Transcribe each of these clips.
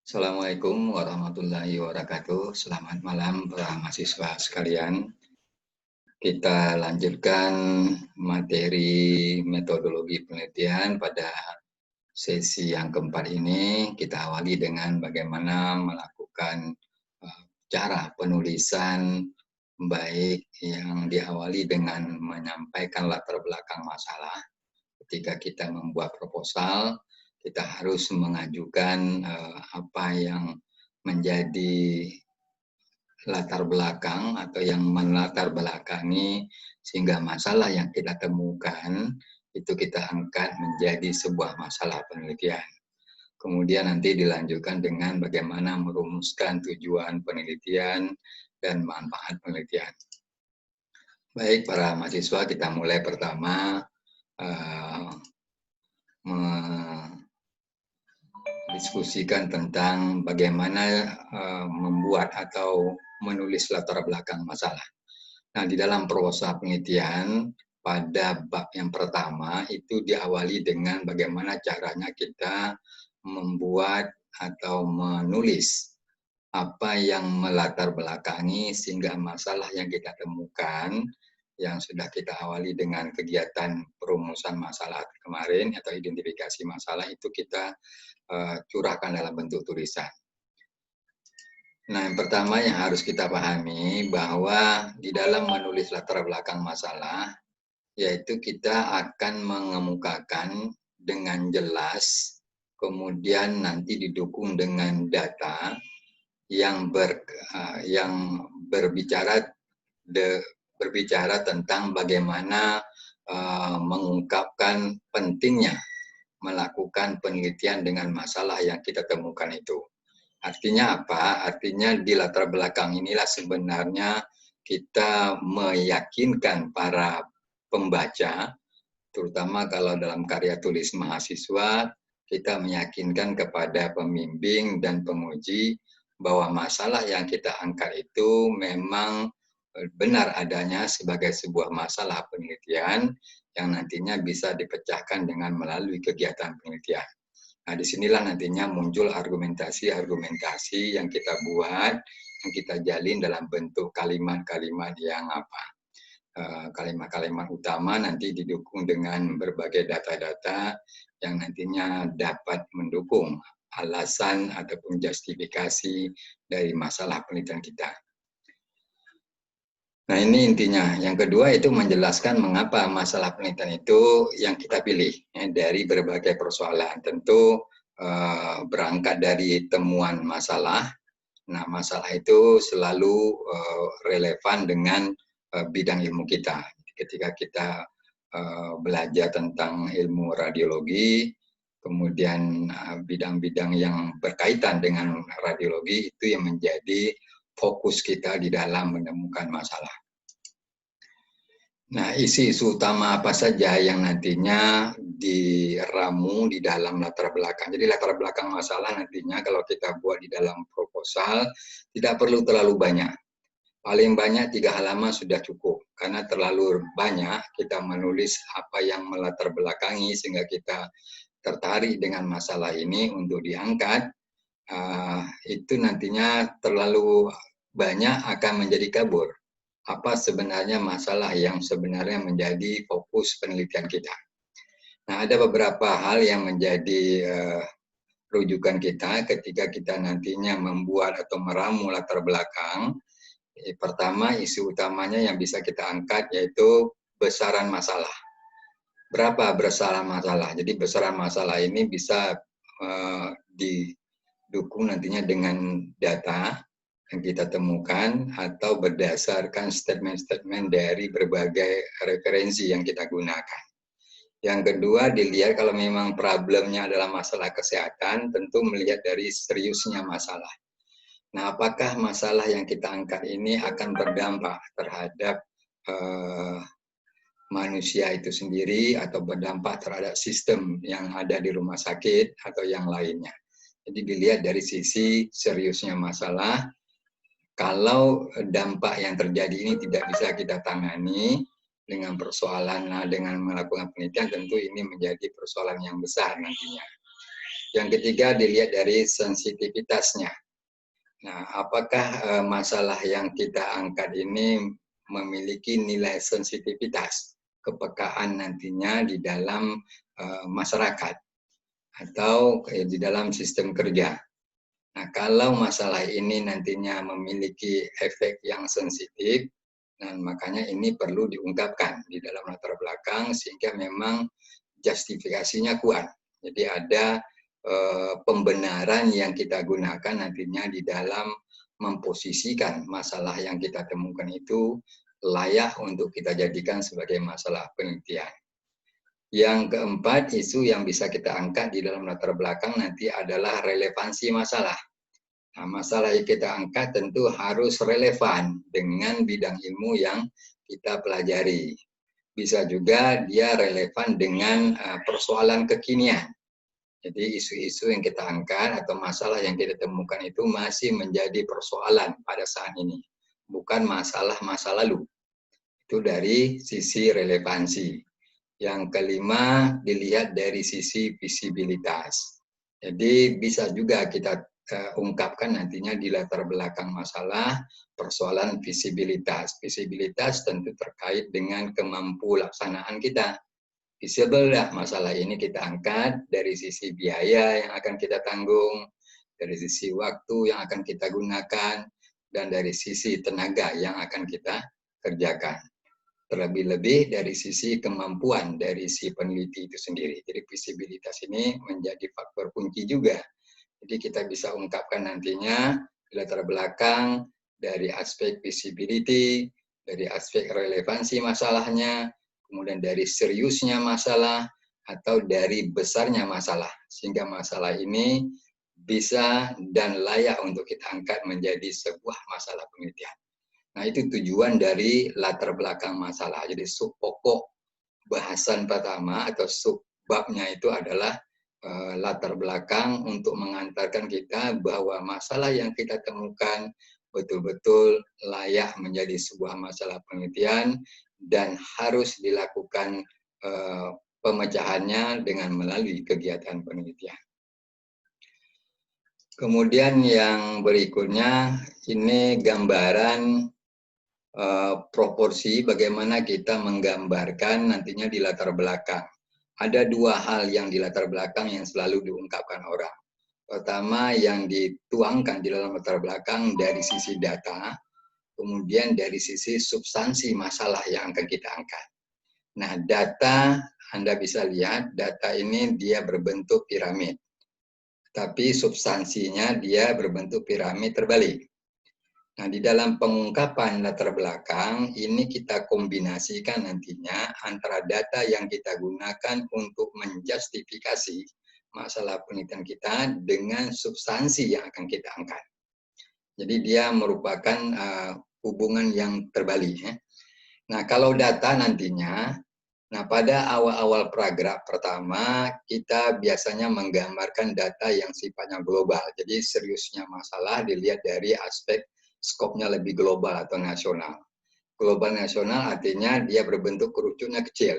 Assalamualaikum warahmatullahi wabarakatuh. Selamat malam para mahasiswa sekalian. Kita lanjutkan materi metodologi penelitian pada sesi yang keempat ini. Kita awali dengan bagaimana melakukan cara penulisan baik yang diawali dengan menyampaikan latar belakang masalah. Ketika kita membuat proposal, kita harus mengajukan apa yang menjadi latar belakang atau yang melatar belakangi sehingga masalah yang kita temukan itu kita angkat menjadi sebuah masalah penelitian. Kemudian nanti dilanjutkan dengan bagaimana merumuskan tujuan penelitian dan manfaat penelitian. Baik, para mahasiswa, kita mulai pertama mendiskusikan tentang bagaimana membuat atau menulis latar belakang masalah. Nah, di dalam prosa penelitian pada bab yang pertama itu diawali dengan bagaimana caranya kita membuat atau menulis apa yang melatar belakangi sehingga masalah yang kita temukan yang sudah kita awali dengan kegiatan perumusan masalah kemarin atau identifikasi masalah itu kita curahkan dalam bentuk tulisan. Nah, yang pertama yang harus kita pahami bahwa di dalam menulis latar belakang masalah, yaitu kita akan mengemukakan dengan jelas, kemudian nanti didukung dengan data yang berbicara tentang bagaimana mengungkapkan pentingnya melakukan penelitian dengan masalah yang kita temukan itu. Artinya apa? Artinya di latar belakang inilah sebenarnya kita meyakinkan para pembaca, terutama kalau dalam karya tulis mahasiswa, kita meyakinkan kepada pembimbing dan penguji bahwa masalah yang kita angkat itu memang benar adanya sebagai sebuah masalah penelitian yang nantinya bisa dipecahkan dengan melalui kegiatan penelitian. Nah, disinilah nantinya muncul argumentasi-argumentasi yang kita buat, yang kita jalin dalam bentuk kalimat-kalimat yang apa? Kalimat-kalimat utama nanti didukung dengan berbagai data-data yang nantinya dapat mendukung alasan ataupun justifikasi dari masalah penelitian kita. Nah, ini intinya. Yang kedua itu menjelaskan mengapa masalah penelitian itu yang kita pilih ya, dari berbagai persoalan. Tentu berangkat dari temuan masalah. Nah, masalah itu selalu relevan dengan bidang ilmu kita. Ketika kita belajar tentang ilmu radiologi, kemudian bidang-bidang yang berkaitan dengan radiologi itu yang menjadi fokus kita di dalam menemukan masalah. Nah, isu-isu utama apa saja yang nantinya diramu di dalam latar belakang. Jadi latar belakang masalah nantinya kalau kita buat di dalam proposal tidak perlu terlalu banyak. Paling banyak 3 halaman sudah cukup. Karena terlalu banyak kita menulis apa yang melatar belakangi sehingga kita tertarik dengan masalah ini untuk diangkat. Itu nantinya terlalu banyak akan menjadi kabur. Apa sebenarnya masalah yang sebenarnya menjadi fokus penelitian kita. Nah, ada beberapa hal yang menjadi rujukan kita ketika kita nantinya membuat atau meramu latar belakang. Pertama, isu utamanya yang bisa kita angkat yaitu besaran masalah. Berapa besaran masalah? Jadi besaran masalah ini bisa didukung nantinya dengan data yang kita temukan atau berdasarkan statement-statement dari berbagai referensi yang kita gunakan. Yang kedua, dilihat kalau memang problemnya adalah masalah kesehatan, tentu melihat dari seriusnya masalah. Nah, apakah masalah yang kita angkat ini akan berdampak terhadap manusia itu sendiri atau berdampak terhadap sistem yang ada di rumah sakit atau yang lainnya. Jadi dilihat dari sisi seriusnya masalah. Kalau dampak yang terjadi ini tidak bisa kita tangani dengan persoalan dengan melakukan penelitian, tentu ini menjadi persoalan yang besar nantinya. Yang ketiga dilihat dari sensitivitasnya. Nah, apakah masalah yang kita angkat ini memiliki nilai sensitivitas, kepekaan nantinya di dalam masyarakat atau di dalam sistem kerja. Nah, kalau masalah ini nantinya memiliki efek yang sensitif, dan makanya ini perlu diungkapkan di dalam latar belakang sehingga memang justifikasinya kuat. Jadi ada pembenaran yang kita gunakan nantinya di dalam memposisikan masalah yang kita temukan itu layak untuk kita jadikan sebagai masalah penelitian. Yang keempat, isu yang bisa kita angkat di dalam latar belakang nanti adalah relevansi masalah. Nah, masalah yang kita angkat tentu harus relevan dengan bidang ilmu yang kita pelajari. Bisa juga dia relevan dengan persoalan kekinian. Jadi isu-isu yang kita angkat atau masalah yang kita temukan itu masih menjadi persoalan pada saat ini. Bukan masalah masa lalu. Itu dari sisi relevansi. Yang kelima, dilihat dari sisi visibilitas. Jadi bisa juga kita ungkapkan nantinya di latar belakang masalah persoalan visibilitas. Visibilitas tentu terkait dengan kemampu laksanaan kita. Visible lah masalah ini kita angkat dari sisi biaya yang akan kita tanggung, dari sisi waktu yang akan kita gunakan, dan dari sisi tenaga yang akan kita kerjakan. Terlebih-lebih dari sisi kemampuan dari si peneliti itu sendiri. Jadi visibilitas ini menjadi faktor kunci juga. Jadi kita bisa ungkapkan nantinya di latar belakang dari aspek visibility, dari aspek relevansi masalahnya, kemudian dari seriusnya masalah, atau dari besarnya masalah. Sehingga masalah ini bisa dan layak untuk kita angkat menjadi sebuah masalah penelitian. Nah, itu tujuan dari latar belakang masalah. Jadi sub pokok bahasan pertama atau sub babnya itu adalah latar belakang untuk mengantarkan kita bahwa masalah yang kita temukan betul-betul layak menjadi sebuah masalah penelitian dan harus dilakukan pemecahannya dengan melalui kegiatan penelitian. Kemudian yang berikutnya ini gambaran proporsi bagaimana kita menggambarkan nantinya di latar belakang. Ada dua hal yang di latar belakang yang selalu diungkapkan orang. Pertama, yang dituangkan di dalam latar belakang dari sisi data, kemudian dari sisi substansi masalah yang akan kita angkat. Nah, data, Anda bisa lihat, data ini dia berbentuk piramid. Tapi substansinya dia berbentuk piramid terbalik. Nah, di dalam pengungkapan latar belakang, ini kita kombinasikan nantinya antara data yang kita gunakan untuk menjustifikasi masalah penelitian kita dengan substansi yang akan kita angkat. Jadi dia merupakan hubungan yang terbalik. Ya. Nah, kalau data nantinya, nah pada awal-awal paragraf pertama, kita biasanya menggambarkan data yang sifatnya global. Jadi seriusnya masalah dilihat dari aspek skopnya lebih global atau nasional. Global nasional artinya dia berbentuk kerucutnya kecil.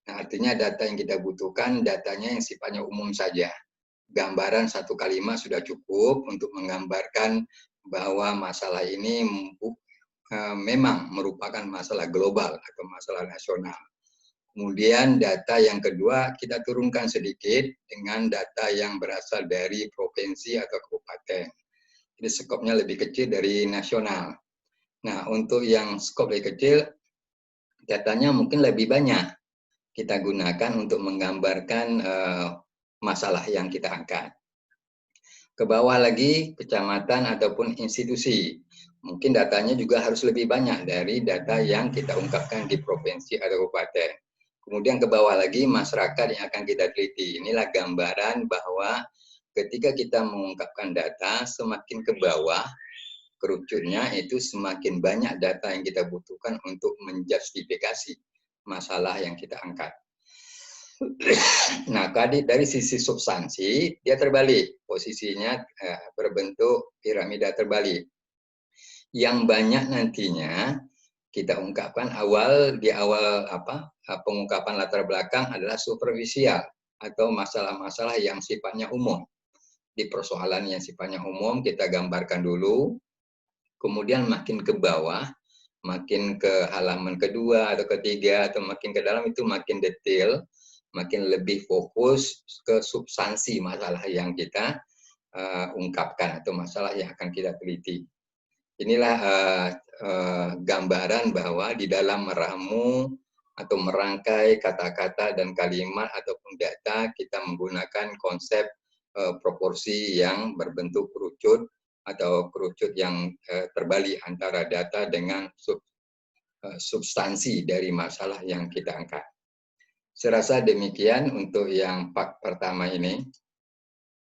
Nah, artinya data yang kita butuhkan, datanya yang sifatnya umum saja. Gambaran satu kalimat sudah cukup untuk menggambarkan bahwa masalah ini memang merupakan masalah global atau masalah nasional. Kemudian data yang kedua kita turunkan sedikit dengan data yang berasal dari provinsi atau kabupaten. Jadi skopnya lebih kecil dari nasional. Nah, untuk yang skop lebih kecil, datanya mungkin lebih banyak kita gunakan untuk menggambarkan masalah yang kita angkat. Ke bawah lagi, kecamatan ataupun institusi. Mungkin datanya juga harus lebih banyak dari data yang kita ungkapkan di provinsi atau kabupaten. Kemudian ke bawah lagi, masyarakat yang akan kita teliti. Inilah gambaran bahwa ketika kita mengungkapkan data, semakin ke bawah, kerucutnya itu semakin banyak data yang kita butuhkan untuk menjustifikasi masalah yang kita angkat. Nah, dari sisi substansi, dia terbalik. Posisinya berbentuk piramida terbalik. Yang banyak nantinya kita ungkapkan di awal pengungkapan latar belakang adalah superficial. atau masalah-masalah yang sifatnya umum. Di persoalan yang sifatnya umum kita gambarkan dulu, kemudian makin ke bawah, makin ke halaman kedua atau ketiga atau makin ke dalam itu makin detail, makin lebih fokus ke substansi masalah yang kita ungkapkan atau masalah yang akan kita teliti. Inilah gambaran bahwa di dalam meramu atau merangkai kata-kata dan kalimat ataupun data kita menggunakan konsep proporsi yang berbentuk kerucut atau kerucut yang terbalik antara data dengan substansi dari masalah yang kita angkat. Saya rasa demikian untuk yang part pertama ini.